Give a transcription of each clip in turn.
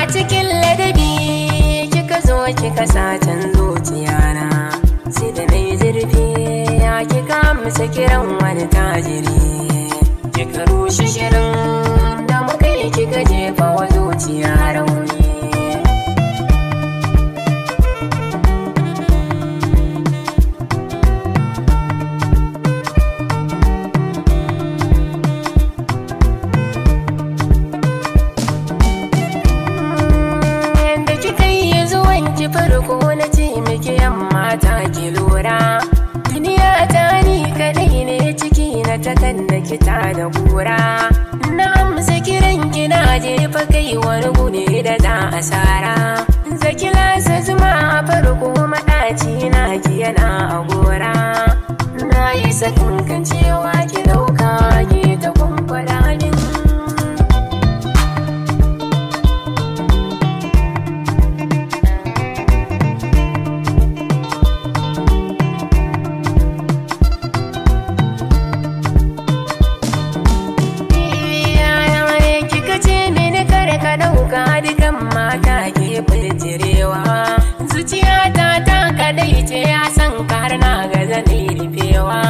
a cikin ladabi kika zo kika satan zuciyana, sai da nayi zurfi ya kika amsa kiran wani tajiri, kika rushe shirin da muka yi kika jefa wa zuciya rauni. Farko na ce miki yamma ta ki lura, duniya ta ni kadai ne ciki na takan da kita da kura. Na amsa kiran kina jefa kai wani gune da za asara, zaki lasa zuma a farko maɗaci na ki yana a gora. Na yi sakin kan cewa ki ɗauka ki ta kumfada min. Dukan mata ke firjirewa, zuciyata ta kadai ce ya san har na gaza ne rufewa.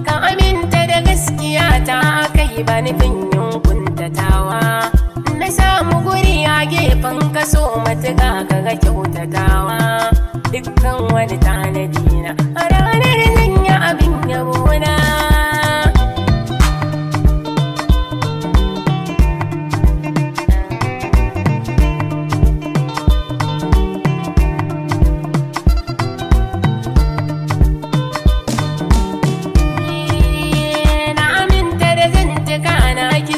Ka aminta da gaskiya ta kai ba nufin yin kuntatawa, na samu guri a gefen kaso matuƙa kaga kyautatawa. Dukkan wani tanadi na a ranar zan yi abin yabona.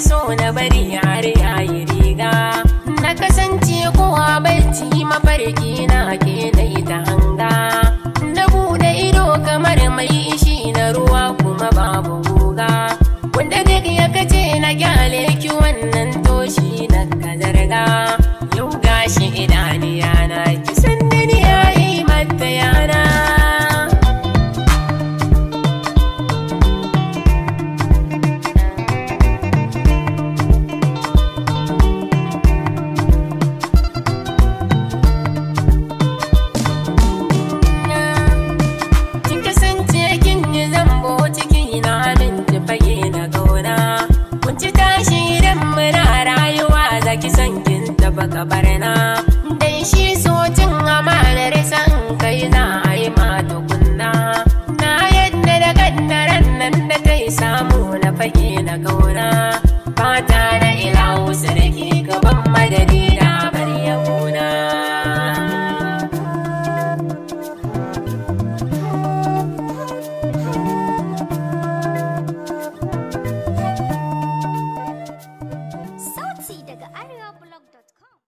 So na bari har yayi riga, na kasance kowa barci mafarki na ke dai ta hanga. Na bude ido kamar mai ishi na ruwa kuma babu guga, wanda duk ya kace na gyale ki wannan toshi na kazarga. Yau gashi idaniya na kisan duniya yi mata yana. Kisan kin taba kabarna, dan shi socin amanar san kai za a yi mata kunna. Na yadda da kaddaran nan da ta yi samu na fage na kauna, fata na ilahu sarki gaban madadi.